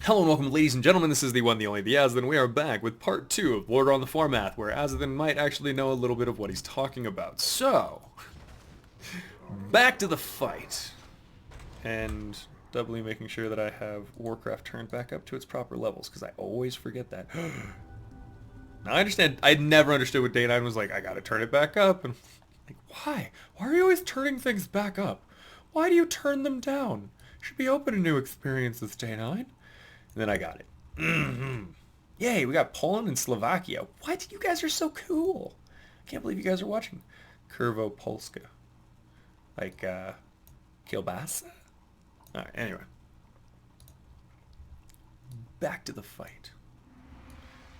Hello and welcome, ladies and gentlemen. This is the one, the only, the Azothan. We are back with part 2 of Lordaeron the Foremath, where Azothan might actually know a little bit of what he's talking about. So, back to the fight. And doubly making sure that I have Warcraft turned back up to its proper levels, because I always forget that. Now I understand, I never understood what Day 9 was like, I gotta turn it back up. And like, why? Why are you always turning things back up? Why do you turn them down? You should be open to new experiences, Day 9. And then I got it. Yay, we got Poland and Slovakia. What? You guys are so cool. I can't believe you guys are watching. Kurvo Polska. Like, kielbasa? Alright, anyway. Back to the fight.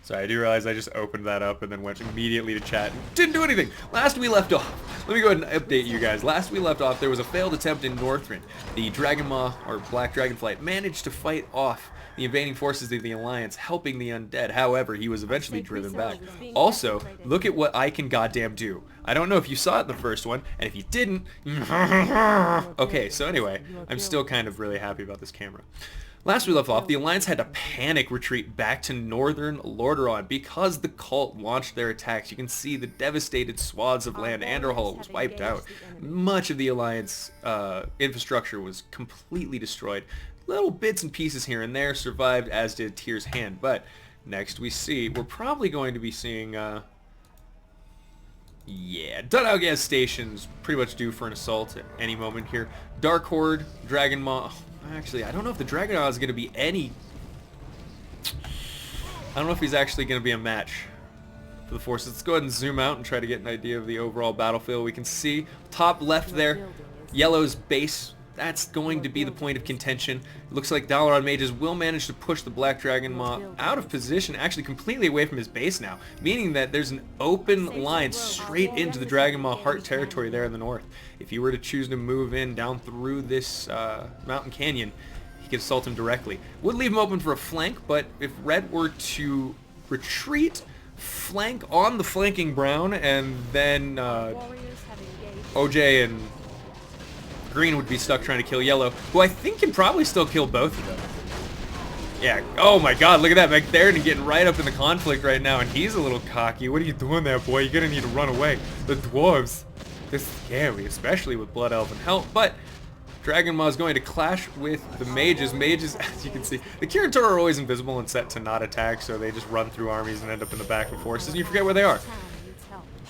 So I do realize I just opened that up and then went immediately to chat and didn't do anything. Last we left off, let me go ahead and update you guys. Last we left off, there was a failed attempt in Northrend. The Dragon Maw, or Black Dragonflight, managed to fight off the invading forces of the Alliance, helping the Undead. However, he was eventually driven back. Also, look at what I can goddamn do. I don't know if you saw it in the first one, and if you didn't... Okay, so anyway, I'm still kind of really happy about this camera. Last we left off, the Alliance had to panic retreat back to northern Lordaeron because the cult launched their attacks. You can see the devastated swaths of land. Anderhall was wiped out. Much of the Alliance infrastructure was completely destroyed. Little bits and pieces here and there survived, as did Tyr's Hand. But next we see, we're probably going to be seeing... yeah, Dunalgaz Station's pretty much due for an assault at any moment here. Dark Horde, Dragon Maw... Actually, I don't know if the Dragon Maw is going to be any... I don't know if he's actually going to be a match for the forces. Let's go ahead and zoom out and try to get an idea of the overall battlefield. We can see top left there, Yellow's base. That's going to be the point of contention. It looks like Dalaran mages will manage to push the Black Dragon Maw out of position, actually completely away from his base now, meaning that there's an open line straight into the Dragon Maw heart territory there in the north. If you were to choose to move in down through this mountain canyon, he could assault him directly. Would leave him open for a flank, but if Red were to retreat, flank on the flanking Brown, and then OJ and Green would be stuck trying to kill Yellow, who I think can probably still kill both of them. Yeah, oh my god, look at that, McTheridan getting right up in the conflict right now, and he's a little cocky. What are you doing there, boy? You're gonna need to run away. The dwarves, they're scary, especially with Blood Elven help, but Dragon Maw is going to clash with the mages. Mages, as you can see, the Kirator are always invisible and set to not attack, so they just run through armies and end up in the back of forces, and you forget where they are.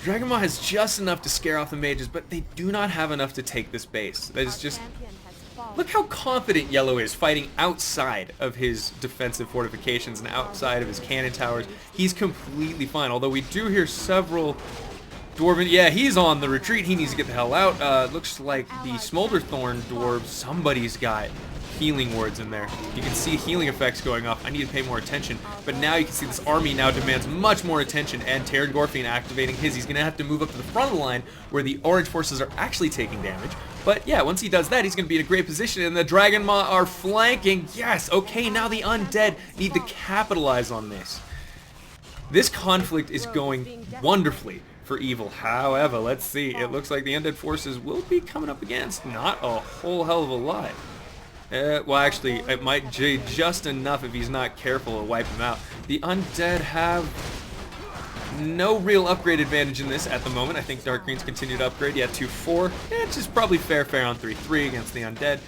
Dragon Maw has just enough to scare off the mages, but they do not have enough to take this base. That is just... Look how confident Yellow is fighting outside of his defensive fortifications and outside of his cannon towers. He's completely fine, although we do hear several Dwarven... Yeah, he's on the retreat. He needs to get the hell out. Looks like the Smolderthorn dwarves, somebody's got healing wards in there. You can see healing effects going up. I need to pay more attention. But now you can see this army now demands much more attention, and Terran Gorfian activating his. He's going to have to move up to the front of the line where the orange forces are actually taking damage. But yeah, once he does that, he's going to be in a great position, and the Dragon Maw are flanking. Yes, okay, now the Undead need to capitalize on this. This conflict is going wonderfully for evil. However, let's see. It looks like the Undead forces will be coming up against not a whole hell of a lot. Well, actually, it might be just enough if he's not careful to wipe him out. The Undead have no real upgrade advantage in this at the moment. I think Dark Green's continue to upgrade. Yeah, 2-4. It's just probably fair on 3-3 against the Undead.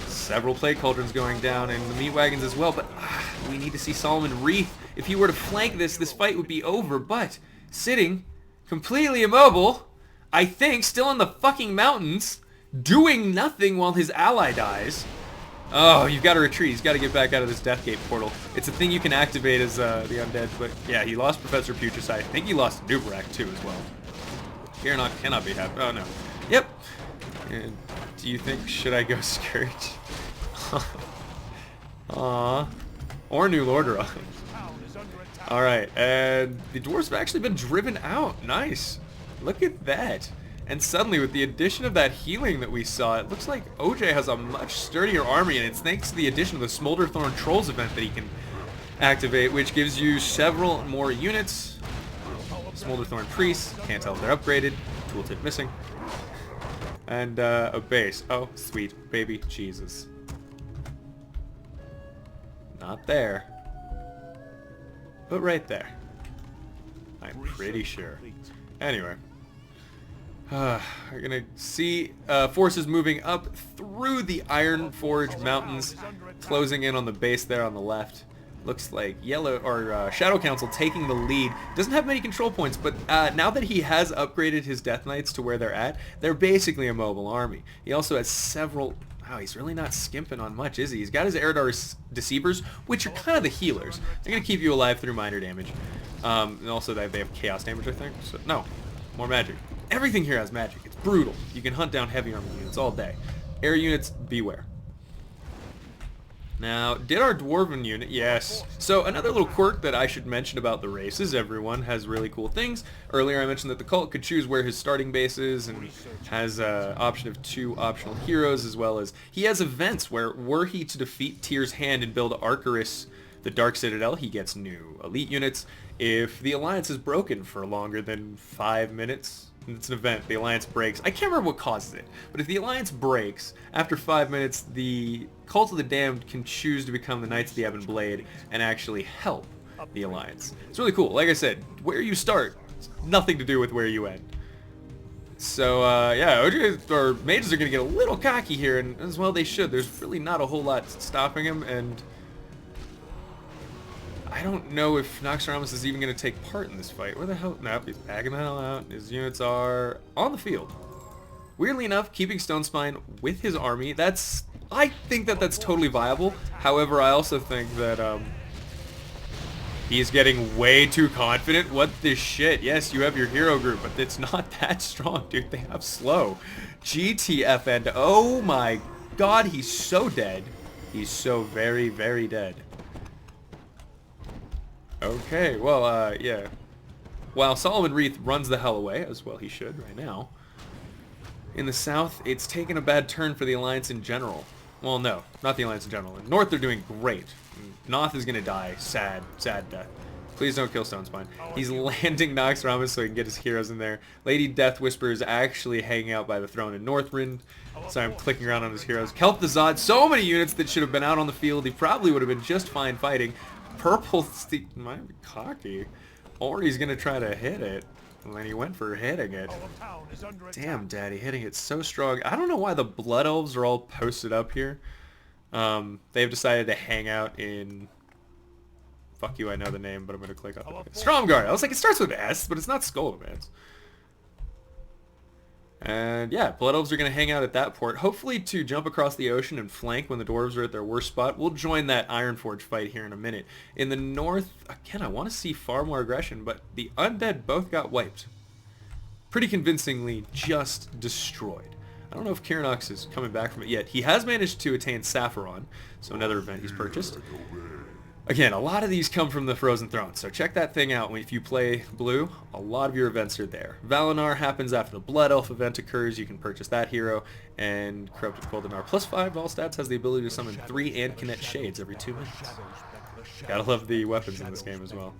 Several Plague Cauldrons going down, and the Meat Wagons as well, but we need to see Solomon Wreath. If he were to flank this fight would be over, but sitting completely immobile, I think, still in the fucking mountains, doing nothing while his ally dies. Oh, you've got to retreat. He's got to get back out of this Deathgate portal. It's a thing you can activate as the Undead, but yeah, he lost Professor Putricide. I think he lost Nubarak too as well. Kieran cannot be happy. Oh no. Yep. And do you think, should I go Scourge? Aww. Or New Lordaeron. Alright, and the dwarves have actually been driven out. Nice. Look at that. And suddenly, with the addition of that healing that we saw, it looks like OJ has a much sturdier army, and it's thanks to the addition of the Smolderthorn Trolls event that he can activate, which gives you several more units. Smolderthorn Priests, can't tell if they're upgraded, tooltip missing. And a base. Oh, sweet baby Jesus. Not there. But right there. I'm pretty sure. Anyway. We're gonna see forces moving up through the Ironforge mountains, closing in on the base there on the left. Looks like Yellow or Shadow Council taking the lead. Doesn't have many control points, but now that he has upgraded his Death Knights to where they're at, they're basically a mobile army. He also has several. Wow, he's really not skimping on much, is he? He's got his Eridar Deceivers, which are kind of the healers. They're gonna keep you alive through minor damage, and also they have chaos damage, I think. So no, more magic. Everything here has magic. It's brutal. You can hunt down heavy armor units all day. Air units, beware. Now, did our Dwarven unit? Yes. So another little quirk that I should mention about the races, everyone has really cool things. Earlier I mentioned that the cult could choose where his starting base is and has an option of 2 optional heroes, as well as he has events where were he to defeat Tyr's Hand and build Arcurus, the Dark Citadel, he gets new elite units. If the alliance is broken for longer than 5 minutes, it's an event, the alliance breaks. I can't remember what causes it, but if the alliance breaks, after 5 minutes, the Cult of the Damned can choose to become the Knights of the Ebon Blade and actually help the alliance. It's really cool. Like I said, where you start, it's nothing to do with where you end. So, yeah, OGs, or mages are going to get a little cocky here, and as well they should. There's really not a whole lot stopping him, and I don't know if Naxxramas is even going to take part in this fight. Where the hell? No, he's backing the hell out. His units are on the field. Weirdly enough, keeping Stonespine with his army, I think that's totally viable. However, I also think that he's getting way too confident. What the shit? Yes, you have your hero group, but it's not that strong, dude. They have slow. GTFN. Oh my god, he's so dead. He's so very, very dead. Okay, well, yeah. While Solomon Reith runs the hell away, as well he should right now, in the south, it's taken a bad turn for the Alliance in general. Well, no, not the Alliance in general. In north, they're doing great. Noth is going to die. Sad, sad death. Please don't kill Stonespine. He's landing Naxxramas so he can get his heroes in there. Lady Death Whisper is actually hanging out by the throne in Northrend. So I'm clicking around on his heroes. Kelp the Zod, so many units that should have been out on the field. He probably would have been just fine fighting. Purple Steve might be cocky, or he's gonna try to hit it, and then he went for hitting it. Damn, Daddy, hitting it so strong. I don't know why the Blood Elves are all posted up here. They've decided to hang out in... Fuck you, I know the name, but I'm gonna click on it. Stromgarde. I was like, it starts with S, but it's not Skullman's. And yeah, Blood Elves are going to hang out at that port, hopefully to jump across the ocean and flank when the Dwarves are at their worst spot. We'll join that Ironforge fight here in a minute. In the north, again, I want to see far more aggression, but the Undead both got wiped. Pretty convincingly just destroyed. I don't know if Kirinox is coming back from it yet. He has managed to attain Sapphiron, so another event he's purchased. Again, a lot of these come from the Frozen Throne, so check that thing out. If you play blue, a lot of your events are there. Valinar happens after the Blood Elf event occurs. You can purchase that hero, and Corrupted Goldenar +5 all stats has the ability to summon 3 and connect shades every 2 minutes. Gotta love the weapons in this game as well.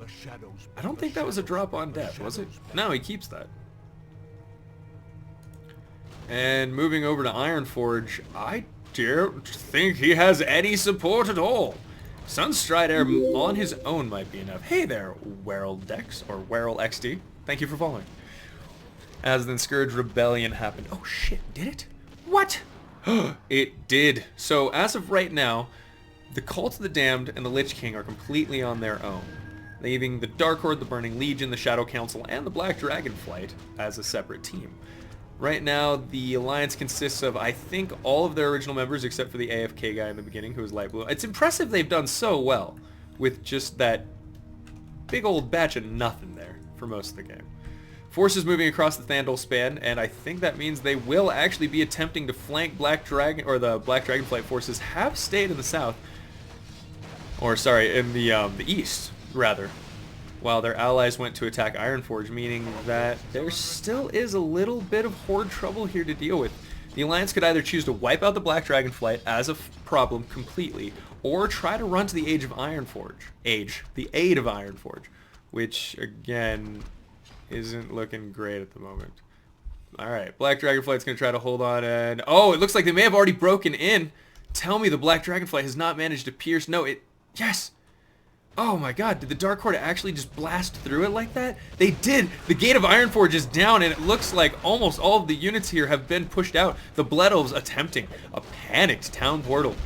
I don't think that was a drop on death, was it? No, he keeps that. And moving over to Ironforge, I don't think he has any support at all. Sunstrider on his own might be enough. Hey there, Werrel Dex, or Werrel XD. Thank you for following. As then Scourge Rebellion happened. Oh shit, did it? What? It did. So as of right now, the Cult of the Damned and the Lich King are completely on their own, leaving the Dark Horde, the Burning Legion, the Shadow Council, and the Black Dragonflight as a separate team. Right now, the Alliance consists of, I think, all of their original members except for the AFK guy in the beginning who was light blue. It's impressive they've done so well with just that big old batch of nothing there for most of the game. Forces moving across the Thandol span, and I think that means they will actually be attempting to flank Black Dragon, or the Black Dragonflight forces have stayed in the south, or sorry, in the east, rather, while their allies went to attack Ironforge, meaning that there still is a little bit of horde trouble here to deal with. The Alliance could either choose to wipe out the Black Dragonflight as a problem completely, or try to run to the aid of Ironforge, which, again, isn't looking great at the moment. Alright, Black Dragonflight's going to try to hold on, and... oh, it looks like they may have already broken in. Tell me the Black Dragonflight has not managed to pierce... no, Yes! Oh my god, did the Dark Horde actually just blast through it like that? They did! The gate of Ironforge is down, and it looks like almost all of the units here have been pushed out. The Blood Elves attempting a panicked town portal.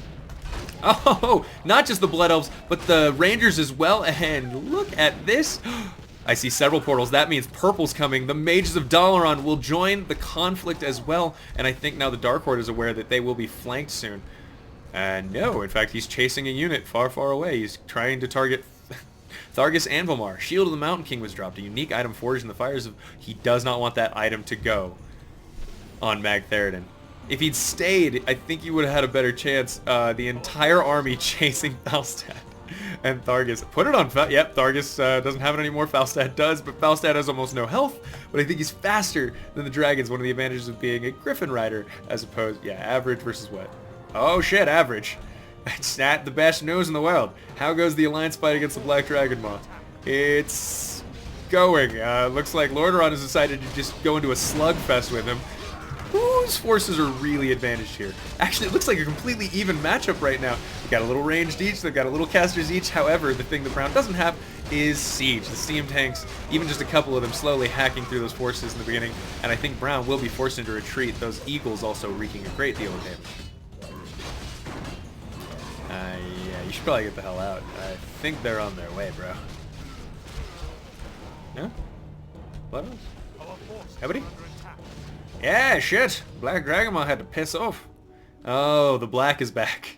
Oh, not just the Blood Elves, but the Rangers as well, and look at this! I see several portals. That means purple's coming. The Mages of Lordaeron will join the conflict as well, and I think now the Dark Horde is aware that they will be flanked soon. No, in fact, he's chasing a unit far, far away. He's trying to target Thargus Anvilmar. Shield of the Mountain King was dropped. A unique item forged in the fires of... He does not want that item to go on Magtheridon. If he'd stayed, I think he would have had a better chance. The entire army chasing Falstad and Thargus. Put it on... Yep, Thargus doesn't have it anymore. Falstad does, but Falstad has almost no health. But I think he's faster than the dragons. One of the advantages of being a Griffin Rider as opposed... Yeah, average versus what? Oh shit, average. It's not the best news in the world. How goes the alliance fight against the Black Dragon Moth? It's going. Looks like Lordaeron has decided to just go into a slugfest with him. Whose forces are really advantaged here? Actually, it looks like a completely even matchup right now. They've got a little ranged each, they've got a little casters each. However, the thing that Brown doesn't have is siege. The steam tanks, even just a couple of them slowly hacking through those forces in the beginning. And I think Brown will be forced into retreat. Those eagles also wreaking a great deal of damage. Yeah, you should probably get the hell out. I think they're on their way, bro. Yeah? What else? Everybody? Yeah, shit! Black Dragonmaw had to piss off. Oh, the black is back.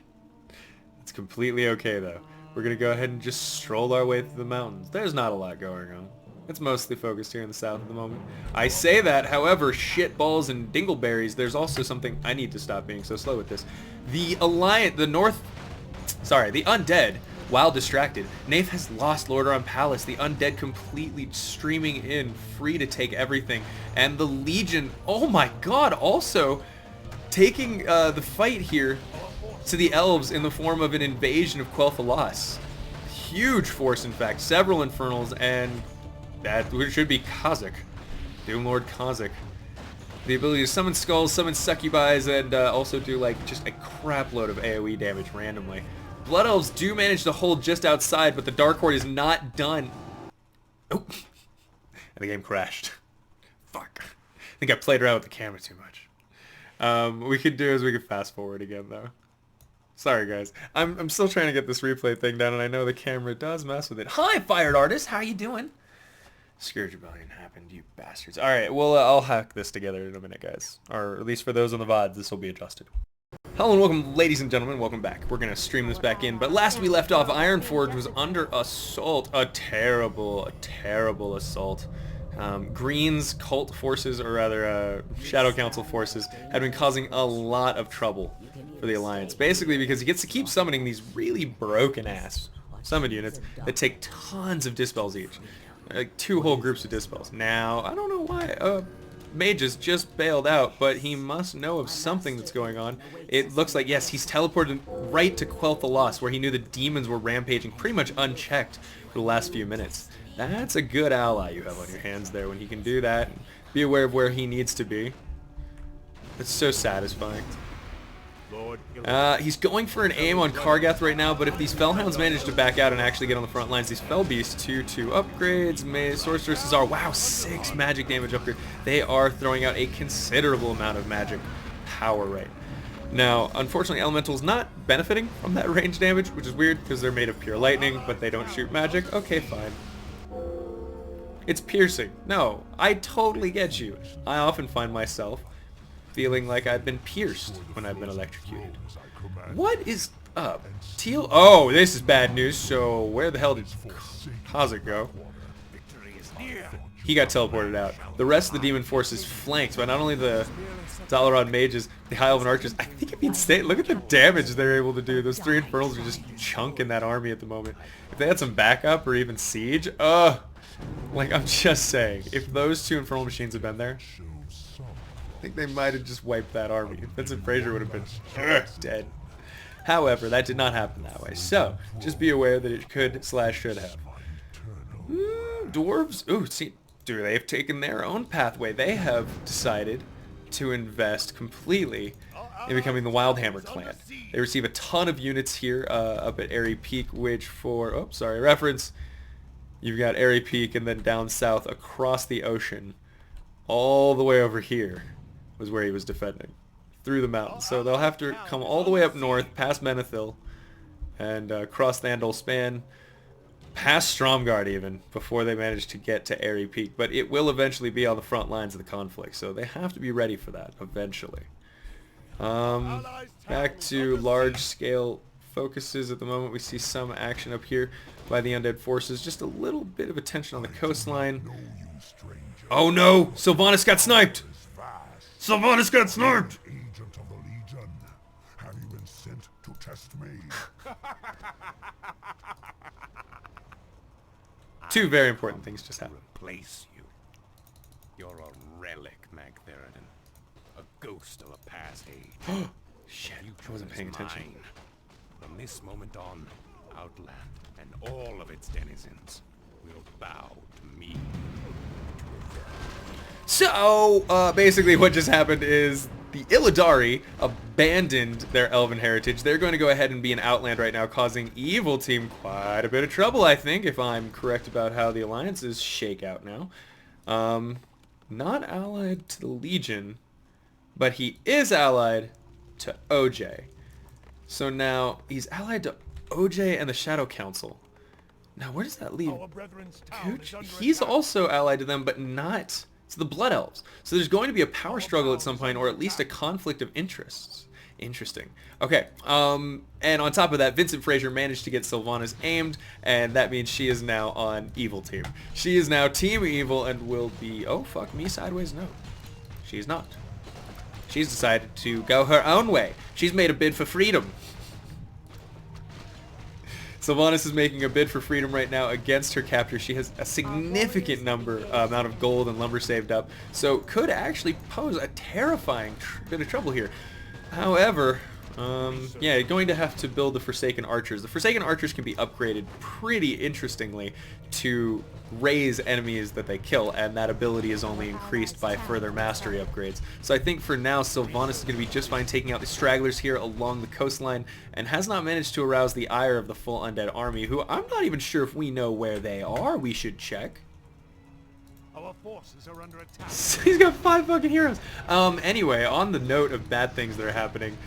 It's completely okay, though. We're gonna go ahead and just stroll our way through the mountains. There's not a lot going on. It's mostly focused here in the south at the moment. I say that, however, shitballs and dingleberries, there's also something... I need to stop being so slow with this. The Alliance... The Undead, while distracted. Nath has lost Lordaeron Palace. The Undead completely streaming in, free to take everything. And the Legion, oh my god, also taking the fight here to the Elves in the form of an invasion of Quel'Thalas. Huge force, in fact. Several Infernals, and that should be Kha'Zix. Doomlord Kha'Zix. The ability to summon skulls, summon succubis, and also do like just a crap load of AoE damage randomly. Blood Elves do manage to hold just outside, but the Dark Horde is not done. Oh. And the game crashed. Fuck. I think I played around with the camera too much. We could do is we could fast forward again, though. Sorry, guys. I'm still trying to get this replay thing down, and I know the camera does mess with it. Hi, Fired Artist. How you doing? Scourge Rebellion happened, you bastards. Alright, well, I'll hack this together in a minute, guys. Or at least for those on the VODs, this will be adjusted. Hello and welcome, ladies and gentlemen. Welcome back. We're going to stream this back in. But last we left off, Ironforge was under assault. A terrible assault. Green's cult forces, or rather Shadow Council forces, had been causing a lot of trouble for the Alliance. Basically because he gets to keep summoning these really broken-ass summon units that take tons of dispels each. Like 2 whole groups of dispels. Now, I don't know why Mages just bailed out, but he must know of something that's going on. It looks like, yes, he's teleported right to Quel'Thalas, where he knew the demons were rampaging pretty much unchecked for the last few minutes. That's a good ally you have on your hands there when he can do that. Be aware of where he needs to be. It's so satisfying. He's going for an aim on Kargath right now, but if these Fellhounds manage to back out and actually get on the front lines, these Fell Beasts, 2 upgrades, Sorceresses are, wow, 6 magic damage upgrade. They are throwing out a considerable amount of magic power right now. Unfortunately, Elemental's not benefiting from that range damage, which is weird because they're made of pure lightning, but they don't shoot magic. Okay, fine. It's piercing. No, I totally get you. I often find myself feeling like I've been pierced when I've been electrocuted. What is up? Teal? Oh, this is bad news. So where the hell did Kha'Zix go? He got teleported out. The rest of the demon force is flanked by not only the Dalaran mages, the High Elven archers. I think it'd be insane. Look at the damage they're able to do. Those 3 Infernals are just chunking that army at the moment. If they had some backup or even siege, like I'm just saying, if those 2 Infernal machines had been there, I think they might have just wiped that army. Vincent Fraser would have been dead. However, that did not happen that way. So, just be aware that it could/should have. Dwarves? Ooh, see, they have taken their own pathway. They have decided to invest completely and becoming the Wildhammer clan. They receive a ton of units here up at Airy Peak, which for, oh, sorry, reference, you've got Airy Peak, and then down south across the ocean, all the way over here was where he was defending, through the mountains. So they'll have to come all the way up north, past Menethil, and cross the Andal Span, past Stromgarde even, before they manage to get to Airy Peak. But it will eventually be on the front lines of the conflict, so they have to be ready for that eventually. Back to large-scale focuses at the moment. We see some action up here by the Undead forces. Just a little bit of attention on the coastline. Oh no! Sylvanas got sniped! Sylvanas got sniped! Agent of the Legion, have you been sent to test me? Two very important things just happened. Replace you. You're a relic, Magtheridon. A ghost of a past age. Shit, I wasn't paying attention. Mine. From this moment on, Outland and all of its denizens will bow to me. So, basically what just happened is the Illidari abandoned their elven heritage. They're going to go ahead and be an Outland right now, causing Evil Team quite a bit of trouble, I think, if I'm correct about how the alliances shake out now. Not allied to the Legion, but he is allied to OJ. So now he's allied to OJ and the Shadow Council. Now where does that leave Cooch? He's also allied to them, but not to the Blood Elves. So there's going to be a power struggle at some point, or at least a conflict of interests. Interesting. Okay, and on top of that, Vincent Fraser managed to get Sylvanas aimed, and that means she is now on Evil Team. She is now Team Evil and will be, oh fuck me sideways, no. She is not. She's decided to go her own way. She's made a bid for freedom. Sylvanas is making a bid for freedom right now against her captor. She has a significant amount of gold and lumber saved up, so could actually pose a terrifying bit of trouble here. However, yeah, going to have to build the Forsaken Archers. The Forsaken Archers can be upgraded pretty interestingly to raise enemies that they kill, and that ability is only increased by further mastery upgrades. So I think for now, Sylvanas is going to be just fine taking out the stragglers here along the coastline, and has not managed to arouse the ire of the full Undead army, who I'm not even sure if we know where they are. We should check. Our forces are under attack. He's got 5 fucking heroes. Anyway, on the note of bad things that are happening,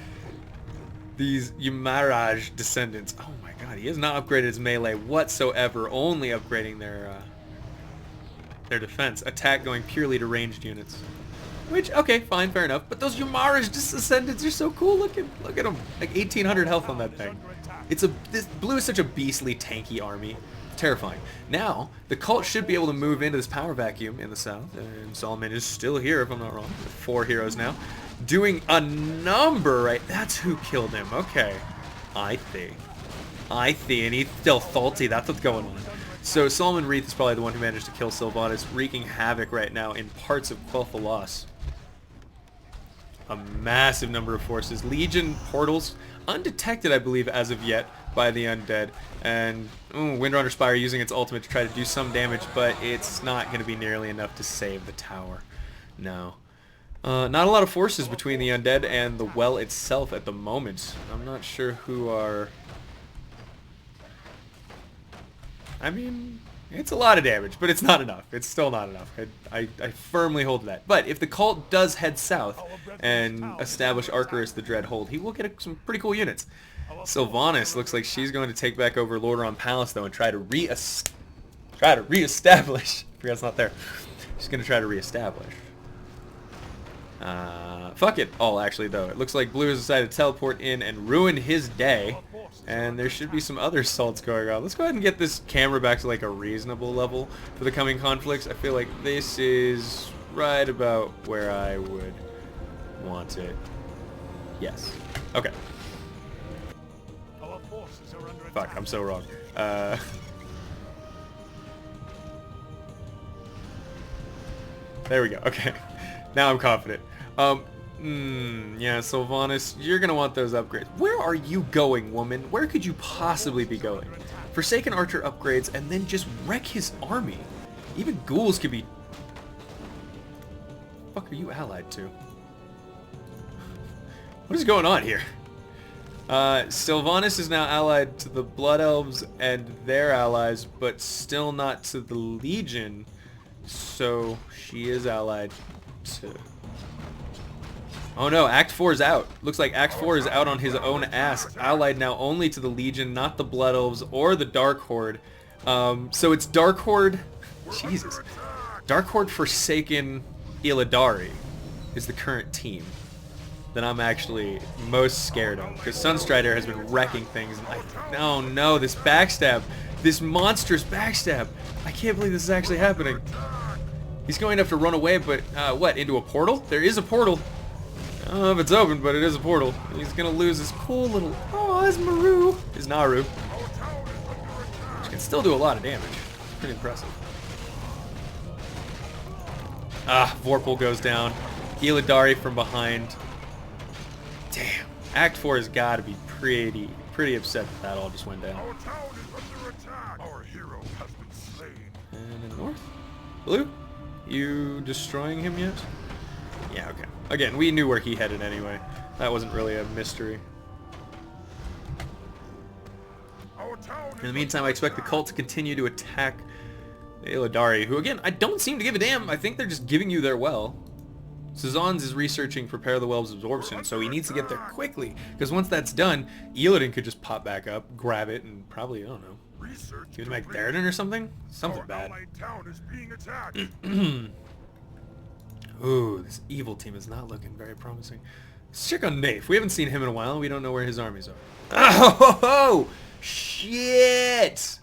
these Ymaraj descendants, oh my god, he has not upgraded his melee whatsoever, only upgrading their defense. Attack going purely to ranged units. Which, okay, fine, fair enough. But those Ymaraj descendants are so cool looking. Look at them. Like 1800 health on that thing. This blue is such a beastly, tanky army. Terrifying. Now, the cult should be able to move into this power vacuum in the south, and Solomon is still here, if I'm not wrong. 4 heroes now. Doing a number, right? That's who killed him. Okay. I see, and he's still salty. That's what's going on. So Solomon Wreath is probably the one who managed to kill Sylvanas, wreaking havoc right now in parts of Quel'Thalas. A massive number of forces. Legion portals, undetected, I believe, as of yet, by the Undead. And Windrunner Spire using its ultimate to try to do some damage, but it's not going to be nearly enough to save the tower. No. Not a lot of forces between the Undead and the well itself at the moment. I'm not sure who are... I mean, it's a lot of damage, but it's not enough. It's still not enough. I firmly hold to that. But if the cult does head south and establish Arcurus the Dreadhold, he will get some pretty cool units. Sylvanas looks like she's going to take back over Lordaeron Palace, though, and try to reestablish. I forgot it's not there. She's going to try to reestablish. Fuck it all, actually, though. It looks like Blue has decided to teleport in and ruin his day. And there should be some other assaults going on. Let's go ahead and get this camera back to like a reasonable level for the coming conflicts. I feel like this is right about where I would want it. Yes. Okay. Fuck, I'm so wrong. There we go. Okay. Now I'm confident. Yeah, Sylvanas, you're gonna want those upgrades. Where are you going, woman? Where could you possibly be going? Forsaken Archer upgrades and then just wreck his army. Even ghouls could be... Fuck are you allied to? What is going on here? Sylvanas is now allied to the Blood Elves and their allies, but still not to the Legion. So she is allied to... Oh no, Act 4 is out. Looks like Act 4 is out on his own ass. Allied now only to the Legion, not the Blood Elves or the Dark Horde. So it's Dark Horde... Jesus. Dark Horde Forsaken Illidari is the current team that I'm actually most scared of. Because Sunstrider has been wrecking things. And oh no, this backstab. This monstrous backstab. I can't believe this is actually happening. He's going to have to run away, but what, into a portal? There is a portal. I don't know if it's open, but it is a portal. He's going to lose his cool little... Oh, his Maru. His Naru. Which can still do a lot of damage. It's pretty impressive. Ah, Vorpal goes down. Illidari from behind. Damn. Act 4 has got to be pretty upset that that all just went down. Our town is under attack. Our hero has been slain. And in the north? Blue? You destroying him yet? Yeah, okay. Again, we knew where he headed anyway. That wasn't really a mystery. In the meantime, I expect the cult to continue to attack the Illidari, who again, I don't seem to give a damn. I think they're just giving you their well. Sazans is researching Prepare the Well's absorption, so he needs to get there quickly, because once that's done, Illidan could just pop back up, grab it, and probably, I don't know, give it to McDarden or something? Something bad. Town is being attacked. Ooh, this evil team is not looking very promising. Let's check on Nafe. We haven't seen him in a while, and we don't know where his armies are. Oh, shit!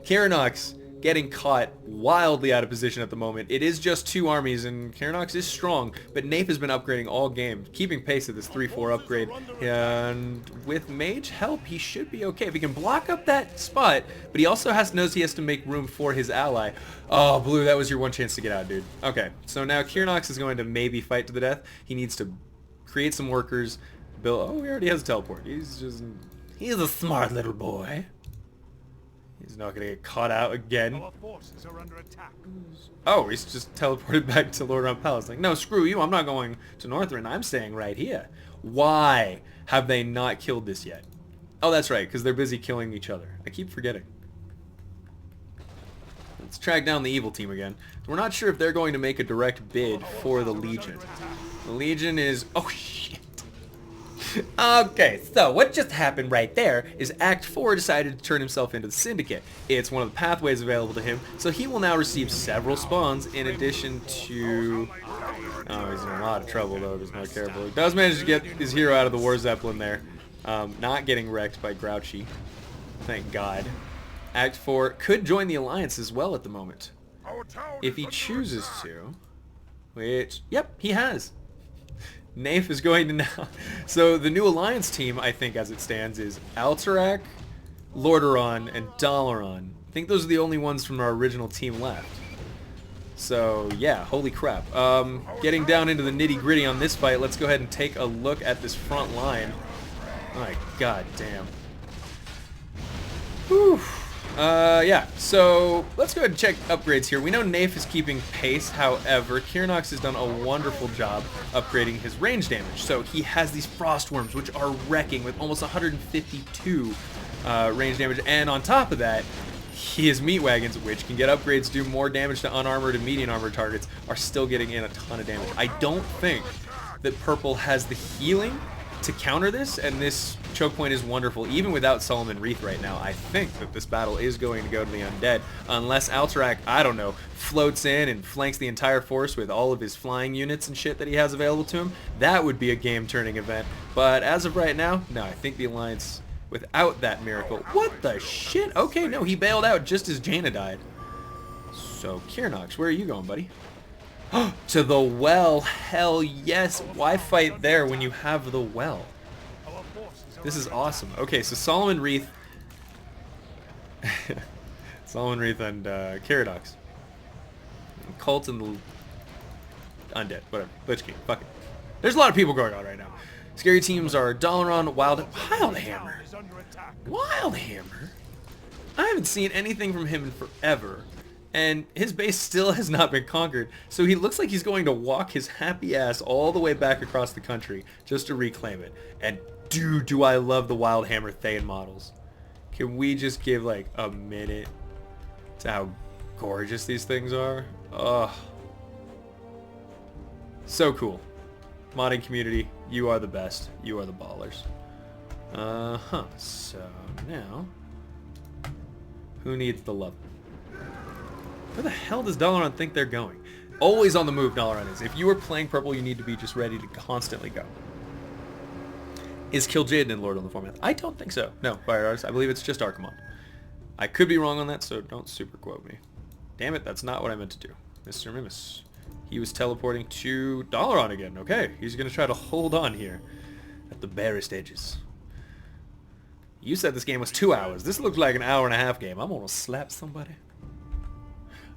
Karanox getting caught wildly out of position at the moment. It is just 2 armies, and Karanox is strong, but Nafe has been upgrading all game, keeping pace at this 3-4 upgrade, and with mage help, he should be okay. If he can block up that spot, but he also knows he has to make room for his ally. Oh, Blue, that was your one chance to get out, dude. Okay, so now Karanox is going to maybe fight to the death. He needs to create some workers, build... Oh, he already has a teleport. He's a smart little boy. He's not going to get caught out again. Our forces are under attack. Oh, he's just teleported back to Lordaeron Palace. Like, no, screw you. I'm not going to Northrend. I'm staying right here. Why have they not killed this yet? Oh, that's right, because they're busy killing each other. I keep forgetting. Let's track down the evil team again. We're not sure if they're going to make a direct bid for the Legion. The Legion is... Oh, shit. Okay, so what just happened right there is Act 4 decided to turn himself into the Syndicate. It's one of the pathways available to him, so he will now receive several spawns in addition to... Oh, he's in a lot of trouble though if he's not careful. He does manage to get his hero out of the War Zeppelin there. Not getting wrecked by Grouchy. Thank God. Act 4 could join the Alliance as well at the moment. If he chooses to. Which, yep, he has. Nafe is going to now... So the new Alliance team, I think, as it stands, is Alterac, Lordaeron, and Dalaran. I think those are the only ones from our original team left. So, yeah, holy crap. Getting down into the nitty-gritty on this fight, let's go ahead and take a look at this front line. My god damn. Whew. Yeah, so let's go ahead and check upgrades here. We know Nafe is keeping pace, however, Karanox has done a wonderful job upgrading his range damage. So he has these frost worms, which are wrecking with almost 152 range damage, and on top of that, his meat wagons, which can get upgrades, do more damage to unarmored and medium armored targets, are still getting in a ton of damage. I don't think that Purple has the healing to counter this, and this choke point is wonderful. Even without Solomon Wreath right now, I think that this battle is going to go to the Undead, unless Alterac, I don't know, floats in and flanks the entire force with all of his flying units and shit that he has available to him. That would be a game-turning event, but as of right now, no, I think the Alliance, without that miracle... What the shit? Okay, no, he bailed out just as Jaina died. So, Karanox, where are you going, buddy? To the well, hell yes. Why fight there when you have the well? This is awesome. Okay, so Solomon Wreath, Solomon Wreath and Karanox, Cult and the Undead, whatever. Lich King, fuck it. There's a lot of people going on right now. Scary teams are Dalaran, Wildhammer. Wildhammer? I haven't seen anything from him in forever. And his base still has not been conquered, so he looks like he's going to walk his happy ass all the way back across the country just to reclaim it. And dude, do I love the Wildhammer Thane models. Can we just give like a minute to how gorgeous these things are? Ugh. So cool. Modding community, you are the best. You are the ballers. So now, who needs the love? Where the hell does Dalaran think they're going? Always on the move, Dalaran is. If you are playing purple, you need to be just ready to constantly go. Is Kil'jaeden in Lord on the Foremath? I don't think so. No, Fire Artist. I believe it's just Archimonde. I could be wrong on that, so don't super quote me. Damn it, that's not what I meant to do. Mr. Mimus. He was teleporting to Dalaran again. Okay, he's going to try to hold on here at the barest edges. You said this game was 2 hours. This looks like an hour-and-a-half game. I'm going to slap somebody.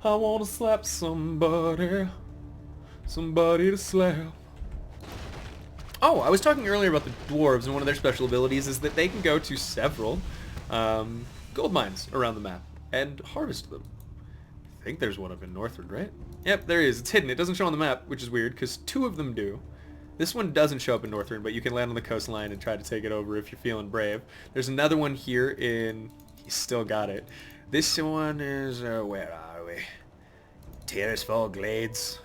I want to slap somebody. Somebody to slap. Oh, I was talking earlier about the dwarves, and one of their special abilities is that they can go to several gold mines around the map and harvest them. I think there's one up in Northrend, right? Yep, there is. It's hidden. It doesn't show on the map, which is weird, because 2 of them do. This one doesn't show up in Northrend, but you can land on the coastline and try to take it over if you're feeling brave. There's another one here in... He's still got it. This one is... where are we? Tirisfall Glades.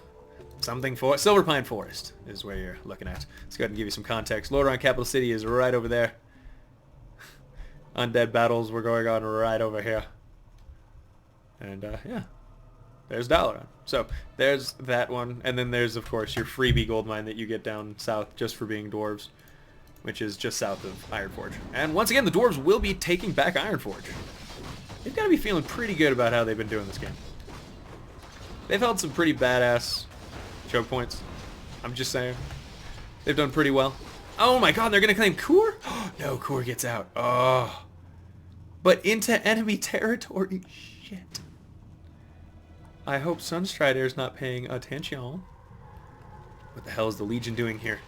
Something for... Silverpine Forest is where you're looking at. Let's go ahead and give you some context. Lordaeron Capital City is right over there. Undead battles were going on right over here. And, yeah. There's Dalaran. So, there's that one. And then there's, of course, your freebie gold mine that you get down south just for being dwarves, which is just south of Ironforge. And once again, the dwarves will be taking back Ironforge. They've got to be feeling pretty good about how they've been doing this game. They've held some pretty badass choke points. I'm just saying. They've done pretty well. Oh my god, they're going to claim Kur? No, Kur gets out. Oh. But into enemy territory. Shit. I hope Sunstrider's not paying attention. What the hell is the Legion doing here?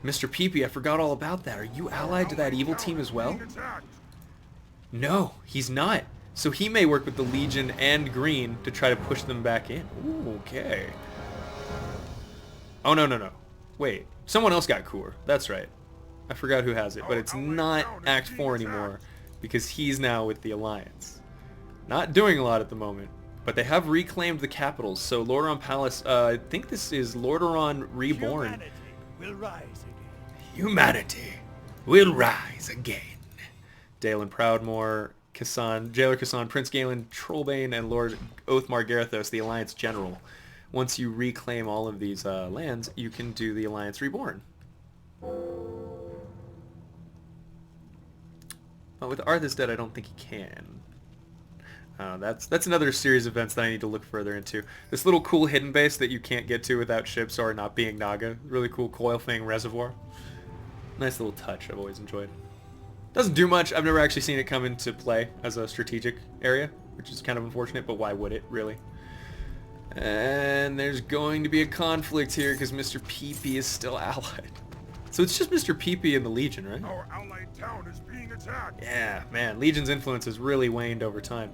Mr. Peepee, I forgot all about that. Are you allied to that evil team as well? No, he's not. So he may work with the Legion and Green to try to push them back in. Ooh, okay. Oh, no. Wait, someone else got Kur. That's right. I forgot who has it, but it's not Act 4 anymore because he's now with the Alliance. Not doing a lot at the moment. But they have reclaimed the capitals, so Lordaeron Palace, I think this is Lordaeron Reborn. Humanity will rise again. Humanity will rise again. Dalen Proudmoore, Kassan, Jailer Kassan, Prince Galen, Trollbane, and Lord Oathmar Garethos, the Alliance General. Once you reclaim all of these lands, you can do the Alliance Reborn. But with Arthas dead, I don't think he can. That's another series of events that I need to look further into. This little cool hidden base that you can't get to without ships or not being Naga. Really cool Coil Fang Reservoir. Nice little touch I've always enjoyed. Doesn't do much. I've never actually seen it come into play as a strategic area, which is kind of unfortunate, but why would it, really? And there's going to be a conflict here because Mr. Peepee is still allied. So it's just Mr. Peepee and the Legion, right? Our allied town is being attacked. Yeah, man. Legion's influence has really waned over time.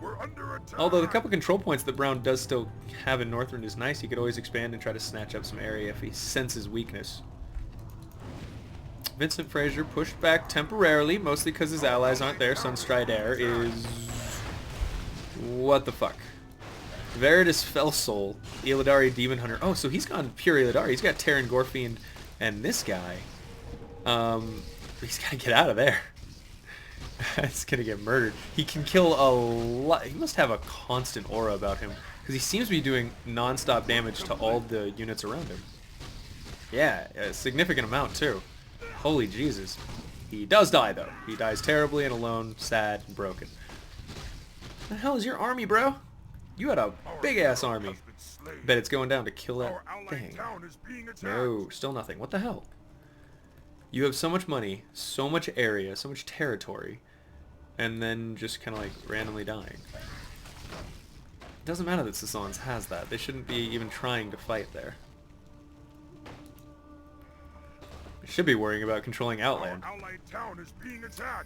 We're under attack. Although the couple control points that Brown does still have in Northrend is nice. He could always expand and try to snatch up some area if he senses weakness. Vincent Fraser pushed back temporarily, mostly because his allies aren't there. Sunstrider is... what the fuck? Veritas Fellsoul, Illidari Demon Hunter. Oh, so he's gone pure Illidari. He's got Terran Gorfiend and this guy. He's got to get out of there. He's going to get murdered. He can kill a lot. He must have a constant aura about him because he seems to be doing non-stop damage to all the units around him. Yeah, a significant amount too. Holy Jesus. He does die though. He dies terribly and alone, sad, and broken. What the hell is your army, bro? You had a big-ass army. Bet it's going down to kill that thing. No, still nothing. What the hell? You have so much money, so much area, so much territory, and then just kind of like randomly dying. It doesn't matter that Sassans has that. They shouldn't be even trying to fight there. They should be worrying about controlling Outland.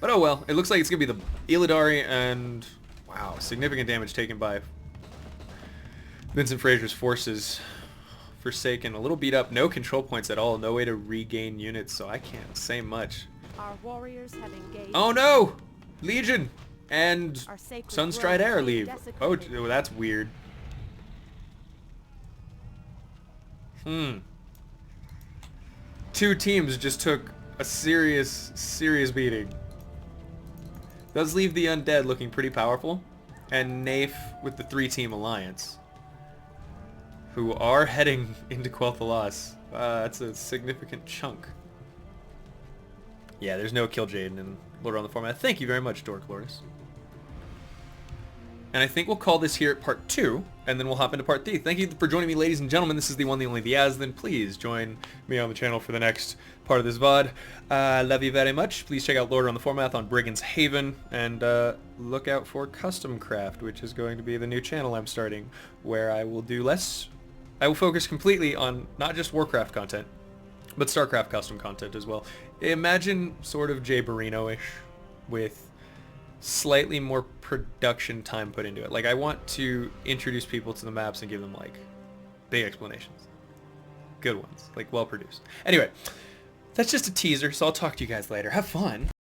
But oh well, it looks like it's going to be the Illidari and... Wow, significant damage taken by Vincent Fraser's forces. Forsaken, a little beat up, no control points at all, no way to regain units, so I can't say much. Our warriors have engaged. Oh no! Legion and Our sacred Sunstride grove Air being leave. Oh, desecrated. that's weird. Two teams just took a serious beating. Does leave the Undead looking pretty powerful, and Nafe with the 3-team alliance, who are heading into Quel'Thalas. That's a significant chunk. Yeah, there's no Kill Jaden in Lordaeron the Foremath. Thank you very much, Dork Loris. And I think we'll call this here at part 2, and then we'll hop into part 3. Thank you for joining me, ladies and gentlemen. This is the one, the only, the Azothan. Please join me on the channel for the next part of this VOD. Love you very much. Please check out Lordaeron the Foremath on Brigand's Haven, and look out for Custom Craft, which is going to be the new channel I'm starting, where I will do less. I will focus completely on not just Warcraft content, but StarCraft custom content as well. Imagine sort of Jay Barino-ish with slightly more production time put into it. Like, I want to introduce people to the maps and give them, like, big explanations. Good ones. Like, well produced. Anyway, that's just a teaser, so I'll talk to you guys later. Have fun.